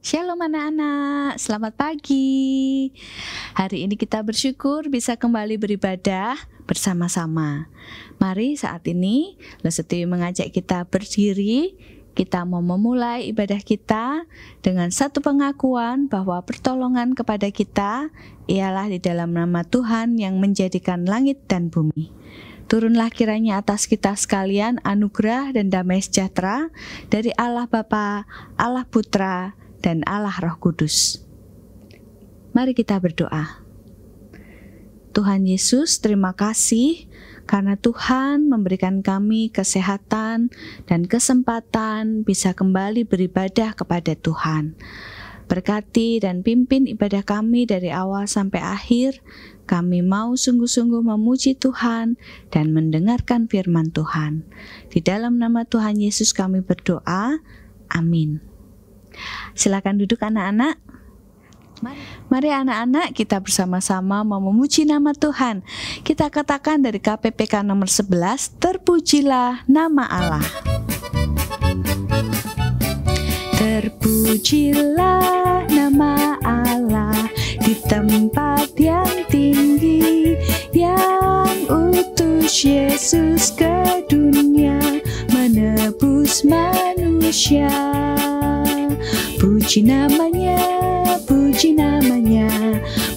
Shalom anak-anak, selamat pagi. Hari ini kita bersyukur bisa kembali beribadah bersama-sama. Mari saat ini Lesti mengajak kita berdiri. Kita mau memulai ibadah kita dengan satu pengakuan bahwa pertolongan kepada kita ialah di dalam nama Tuhan yang menjadikan langit dan bumi. Turunlah kiranya atas kita sekalian anugerah dan damai sejahtera dari Allah Bapa, Allah Putra, dan Allah Roh Kudus. Mari kita berdoa. Tuhan Yesus, terima kasih karena Tuhan memberikan kami kesehatan dan kesempatan bisa kembali beribadah kepada Tuhan. Berkati dan pimpin ibadah kami dari awal sampai akhir. Kami mau sungguh-sungguh memuji Tuhan dan mendengarkan firman Tuhan. Di dalam nama Tuhan Yesus kami berdoa. Amin. Silakan duduk anak-anak. Mari anak-anak kita bersama-sama mau memuji nama Tuhan. Kita katakan dari KPPK nomor 11, terpujilah nama Allah. Terpujilah nama Allah di tempat yang tinggi, yang utus Yesus ke dunia menebus manusia. Puji namanya, puji namanya,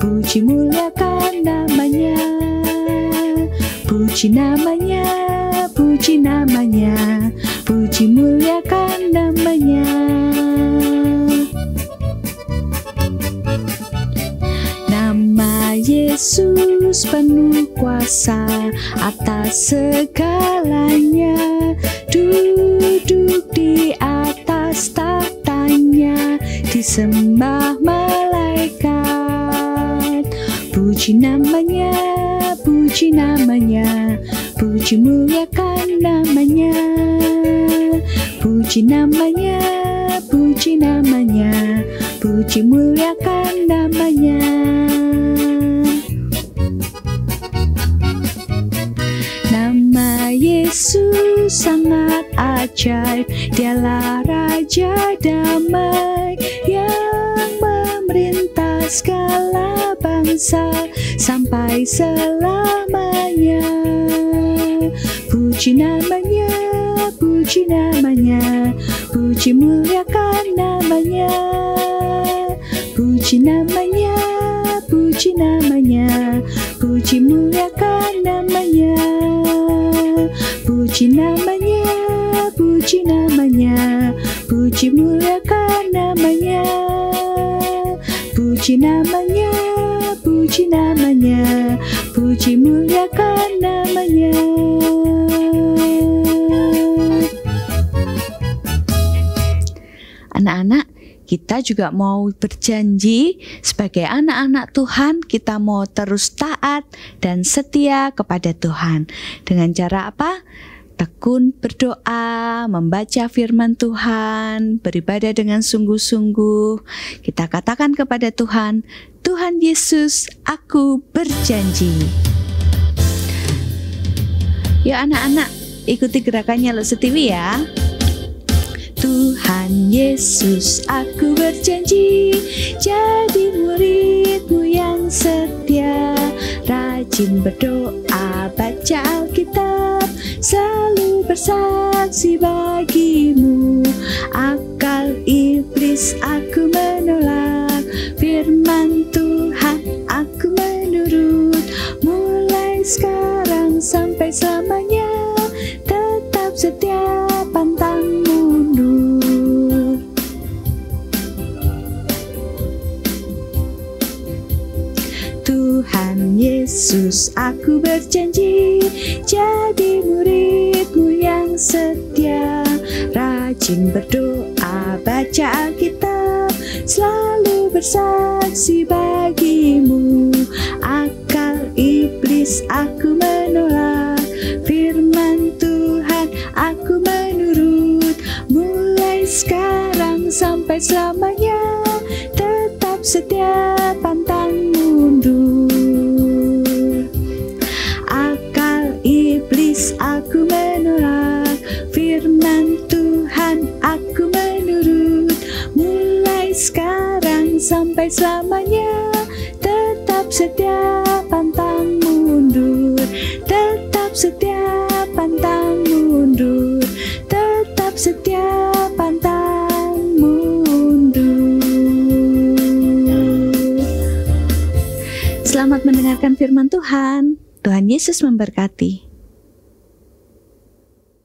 puji muliakan namanya. Puji namanya, puji namanya, puji muliakan namanya. Nama Yesus penuh kuasa atas segalanya, duduk di atas tahtanya, disembah malaikat. Puji namanya, puji namanya, puji muliakan namanya. Puji namanya, puji namanya, puji muliakan namanya. Nama Yesus sangat ajaib, dialah Raja damai yang memerintah segala bangsa sampai selamanya. Puji namanya, puji namanya, puji muliakan namanya. Puji namanya, puji namanya, puji muliakan namanya. Puji namanya, puji namanya, puji muliakan namanya. Puji namanya, puji namanya, puji muliakan namanya. Anak-anak, kita juga mau berjanji sebagai anak-anak Tuhan, kita mau terus taat dan setia kepada Tuhan. Dengan cara apa? Tekun berdoa, membaca firman Tuhan, beribadah dengan sungguh-sungguh. Kita katakan kepada Tuhan, Tuhan Yesus, aku berjanji. Yuk anak-anak, ikuti gerakannya Lesti ya. Tuhan Yesus, aku berjanji jadi murid-Mu yang setia, rajin berdoa, baca Alkitab, selalu bersaksi bagi-Mu. Akal iblis aku menolak, firman Tuhan aku menurut. Mulai sekarang sampai selamanya, tetap setia pantang mundur. Tuhan Yesus, aku berjanji jadi murid-Mu yang setia, rajin berdoa, baca Alkitab, selalu bersaksi bagi-Mu. Akal iblis aku menolak, firman Tuhan aku menurut. Mulai sekarang sampai selamanya, tetap setia pantang mundur. Akal iblis aku menolak, firman Tuhan aku menurut. Mulai sekarang sampai selamanya. Tetap setia, pantang mundur. Tetap setia, pantang mundur. Tetap setia, pantang mundur. Selamat mendengarkan firman Tuhan. Tuhan Yesus memberkati.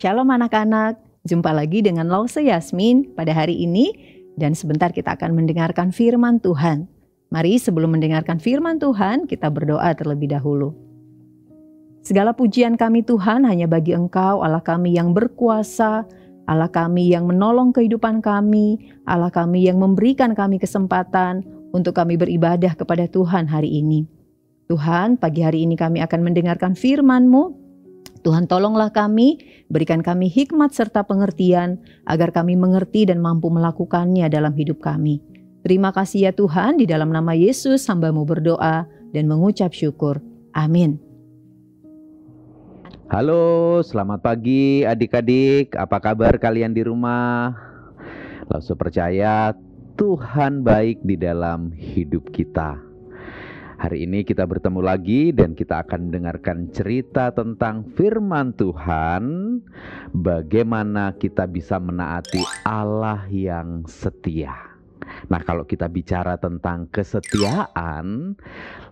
Shalom anak-anak, jumpa lagi dengan Lause Yasmin pada hari ini dan sebentar kita akan mendengarkan firman Tuhan. Mari sebelum mendengarkan firman Tuhan kita berdoa terlebih dahulu. Segala pujian kami Tuhan hanya bagi Engkau, Allah kami yang berkuasa, Allah kami yang menolong kehidupan kami, Allah kami yang memberikan kami kesempatan untuk kami beribadah kepada Tuhan hari ini. Tuhan, pagi hari ini kami akan mendengarkan firman-Mu. Tuhan tolonglah kami, berikan kami hikmat serta pengertian agar kami mengerti dan mampu melakukannya dalam hidup kami. Terima kasih ya Tuhan, di dalam nama Yesus hamba-Mu berdoa dan mengucap syukur. Amin. Halo, selamat pagi adik-adik. Apa kabar kalian di rumah? Langsung percaya Tuhan baik di dalam hidup kita. Hari ini kita bertemu lagi dan kita akan mendengarkan cerita tentang firman Tuhan. Bagaimana kita bisa menaati Allah yang setia. Nah, kalau kita bicara tentang kesetiaan,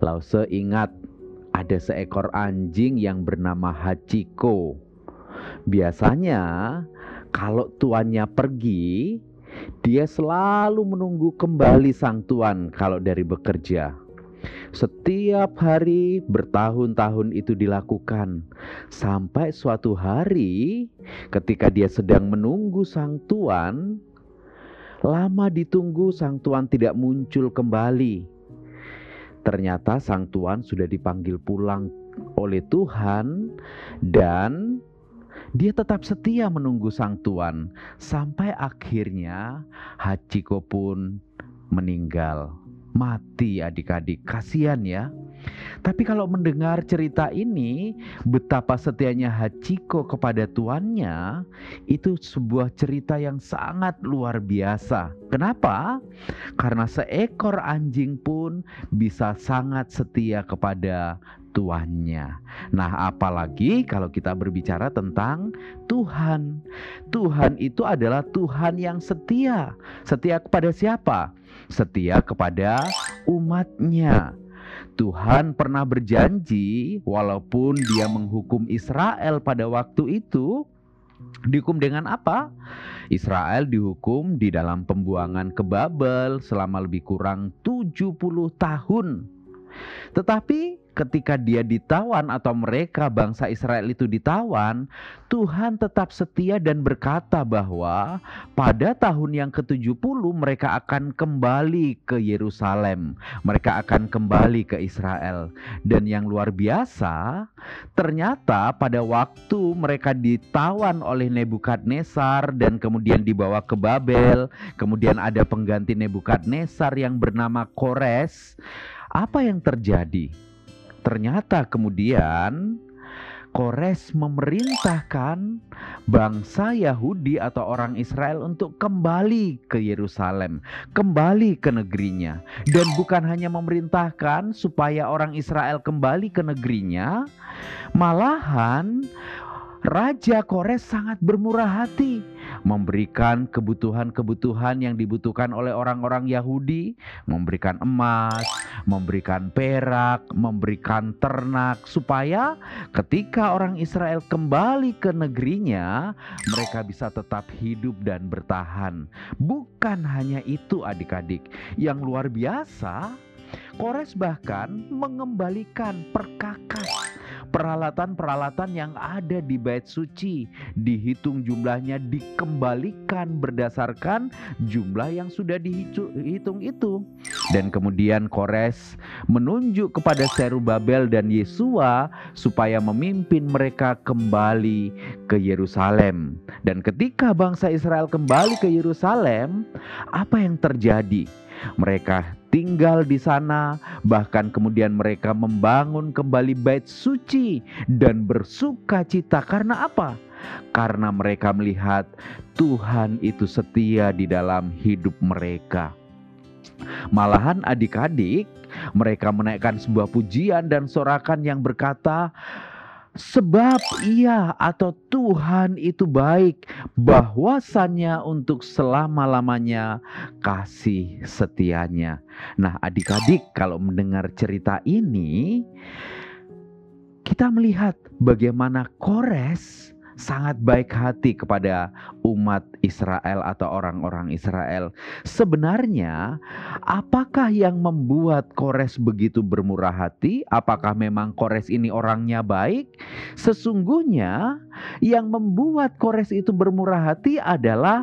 Lause ingat ada seekor anjing yang bernama Hachiko. Biasanya kalau tuannya pergi, dia selalu menunggu kembali sang tuan kalau dari bekerja. Setiap hari bertahun-tahun itu dilakukan. Sampai suatu hari ketika dia sedang menunggu sang tuan, lama ditunggu sang tuan tidak muncul kembali. Ternyata sang tuan sudah dipanggil pulang oleh Tuhan dan dia tetap setia menunggu sang tuan. Sampai akhirnya Hachiko pun meninggal. Mati adik-adik, kasihan ya. Tapi kalau mendengar cerita ini, betapa setianya Hachiko kepada tuannya, itu sebuah cerita yang sangat luar biasa. Kenapa? Karena seekor anjing pun bisa sangat setia kepada tuannya. Nah, apalagi kalau kita berbicara tentang Tuhan. Tuhan itu adalah Tuhan yang setia. Setia kepada siapa? Setia kepada umatnya. Tuhan pernah berjanji walaupun dia menghukum Israel pada waktu itu, dihukum dengan apa? Israel dihukum di dalam pembuangan ke Babel selama lebih kurang 70 tahun. Tetapi ketika dia ditawan atau mereka bangsa Israel itu ditawan, Tuhan tetap setia dan berkata bahwa pada tahun yang ke-70 mereka akan kembali ke Yerusalem. Mereka akan kembali ke Israel. Dan yang luar biasa, ternyata pada waktu mereka ditawan oleh Nebukadnezar dan kemudian dibawa ke Babel, kemudian ada pengganti Nebukadnezar yang bernama Kores. Apa yang terjadi? Ternyata kemudian Kores memerintahkan bangsa Yahudi atau orang Israel untuk kembali ke Yerusalem, kembali ke negerinya. Dan bukan hanya memerintahkan supaya orang Israel kembali ke negerinya, malahan Raja Kores sangat bermurah hati, memberikan kebutuhan-kebutuhan yang dibutuhkan oleh orang-orang Yahudi, memberikan emas, memberikan perak, memberikan ternak, supaya ketika orang Israel kembali ke negerinya, mereka bisa tetap hidup dan bertahan. Bukan hanya itu adik-adik, yang luar biasa, Kores bahkan mengembalikan perkakas peralatan-peralatan yang ada di bait suci, dihitung jumlahnya, dikembalikan berdasarkan jumlah yang sudah dihitung itu. Dan kemudian Kores menunjuk kepada Zerubabel dan Yesua supaya memimpin mereka kembali ke Yerusalem. Dan ketika bangsa Israel kembali ke Yerusalem, apa yang terjadi? Mereka tinggal di sana, bahkan kemudian mereka membangun kembali bait suci dan bersuka cita. Karena apa? Karena mereka melihat Tuhan itu setia di dalam hidup mereka. Malahan adik-adik, mereka menaikkan sebuah pujian dan sorakan yang berkata, sebab Ia atau Tuhan itu baik, bahwasannya untuk selama-lamanya kasih setianya. Nah, adik-adik, kalau mendengar cerita ini, kita melihat bagaimana Kores sangat baik hati kepada umat Israel atau orang-orang Israel. Sebenarnya, apakah yang membuat Kores begitu bermurah hati? Apakah memang Kores ini orangnya baik? Sesungguhnya, yang membuat Kores itu bermurah hati adalah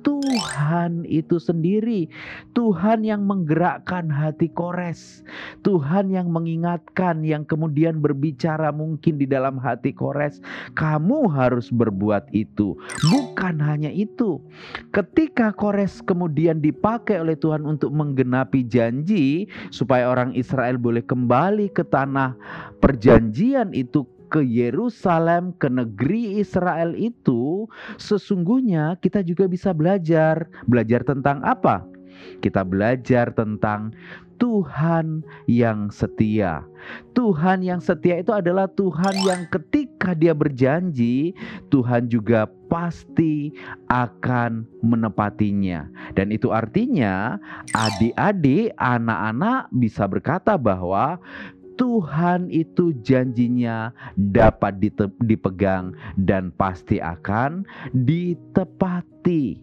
Tuhan itu sendiri. Tuhan yang menggerakkan hati Kores. Tuhan yang mengingatkan, yang kemudian berbicara mungkin di dalam hati Kores, kamu harus berbuat itu. Bukan hanya itu, ketika Kores kemudian dipakai oleh Tuhan untuk menggenapi janji supaya orang Israel boleh kembali ke tanah perjanjian itu, ke Yerusalem, ke negeri Israel itu, sesungguhnya kita juga bisa belajar. Belajar tentang apa? Kita belajar tentang Tuhan yang setia. Tuhan yang setia itu adalah Tuhan yang ketika Dia berjanji, Tuhan juga pasti akan menepatinya. Dan itu artinya adik-adik, anak-anak bisa berkata bahwa Tuhan itu janjinya dapat dipegang dan pasti akan ditepati.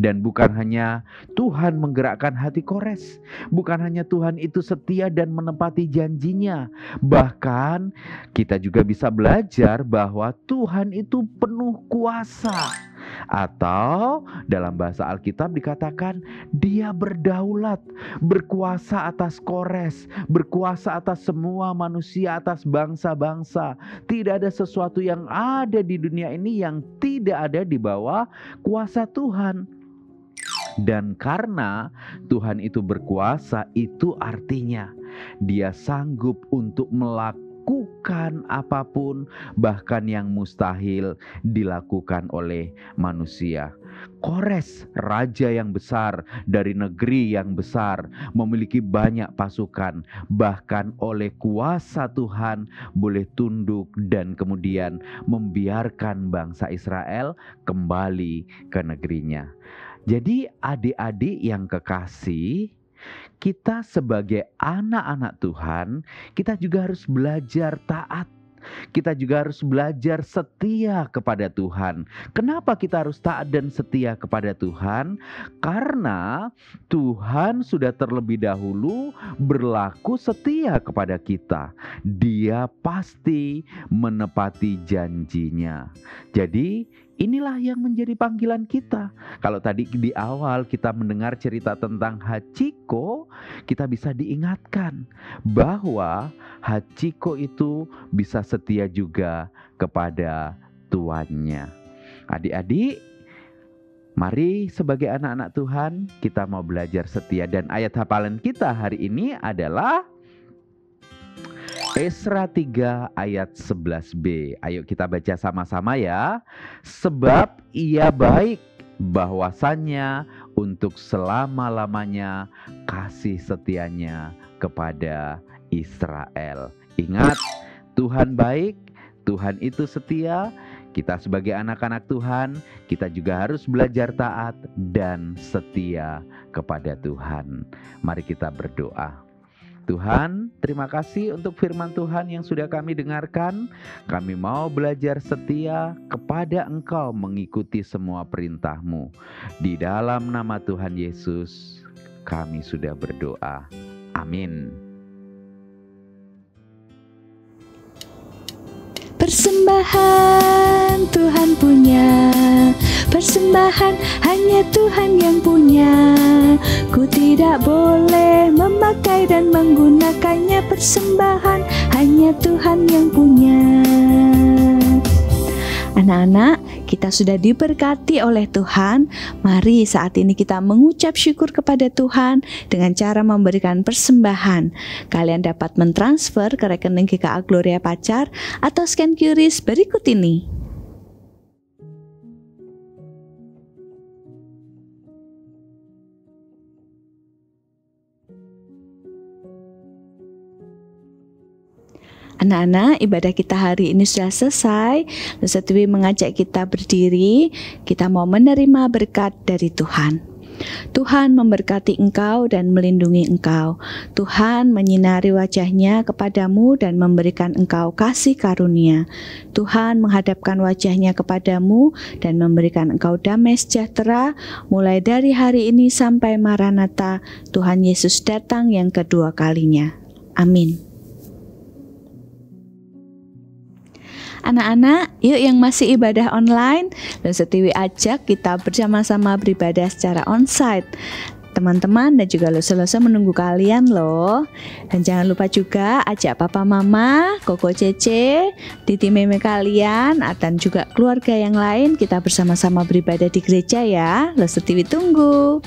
Dan bukan hanya Tuhan menggerakkan hati Kores, bukan hanya Tuhan itu setia dan menepati janjinya, bahkan kita juga bisa belajar bahwa Tuhan itu penuh kuasa. Atau dalam bahasa Alkitab dikatakan Dia berdaulat, berkuasa atas Kores, berkuasa atas semua manusia, atas bangsa-bangsa. Tidak ada sesuatu yang ada di dunia ini yang tidak ada di bawah kuasa Tuhan. Dan karena Tuhan itu berkuasa, itu artinya Dia sanggup untuk melakukan apapun, bahkan yang mustahil dilakukan oleh manusia. Kores, raja yang besar dari negeri yang besar, memiliki banyak pasukan, bahkan oleh kuasa Tuhan boleh tunduk dan kemudian membiarkan bangsa Israel kembali ke negerinya. Jadi adik-adik yang kekasih, kita sebagai anak-anak Tuhan, kita juga harus belajar taat. Kita juga harus belajar setia kepada Tuhan. Kenapa kita harus taat dan setia kepada Tuhan? Karena Tuhan sudah terlebih dahulu berlaku setia kepada kita. Dia pasti menepati janjinya. Jadi inilah yang menjadi panggilan kita. Kalau tadi di awal kita mendengar cerita tentang Hachiko, kita bisa diingatkan bahwa Hachiko itu bisa setia juga kepada tuannya. Adik-adik, mari sebagai anak-anak Tuhan kita mau belajar setia. Dan ayat hafalan kita hari ini adalah Esra 3 ayat 11b. Ayo kita baca sama-sama ya. Sebab Ia baik, bahwasannya untuk selama-lamanya kasih setianya kepada Israel. Ingat, Tuhan baik, Tuhan itu setia. Kita sebagai anak-anak Tuhan, kita juga harus belajar taat dan setia kepada Tuhan. Mari kita berdoa. Tuhan, terima kasih untuk firman Tuhan yang sudah kami dengarkan. Kami mau belajar setia kepada Engkau, mengikuti semua perintah-Mu. Di dalam nama Tuhan Yesus, kami sudah berdoa. Amin. Persembahan Tuhan punya, persembahan hanya Tuhan yang punya. Ku tidak boleh memakai dan menggunakannya, persembahan hanya Tuhan yang punya. Anak-anak, kita sudah diberkati oleh Tuhan. Mari saat ini kita mengucap syukur kepada Tuhan dengan cara memberikan persembahan. Kalian dapat mentransfer ke rekening GKA Gloria Pacar atau scan QRIS berikut ini. Anak-anak, ibadah kita hari ini sudah selesai. Lestari mengajak kita berdiri. Kita mau menerima berkat dari Tuhan. Tuhan memberkati engkau dan melindungi engkau. Tuhan menyinari wajahnya kepadamu dan memberikan engkau kasih karunia. Tuhan menghadapkan wajahnya kepadamu dan memberikan engkau damai sejahtera mulai dari hari ini sampai Maranatha, Tuhan Yesus datang yang kedua kalinya. Amin. Anak-anak, yuk yang masih ibadah online, Lestari ajak kita bersama-sama beribadah secara onsite. Teman-teman dan juga lose-lose menunggu kalian loh. Dan jangan lupa juga ajak papa mama, koko cece, titi meme kalian, dan juga keluarga yang lain. Kita bersama-sama beribadah di gereja ya. Lestari tunggu.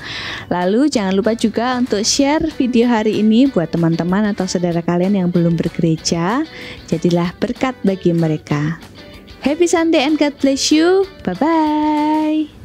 Lalu jangan lupa juga untuk share video hari ini buat teman-teman atau saudara kalian yang belum bergereja. Jadilah berkat bagi mereka. Happy Sunday and God bless you. Bye-bye.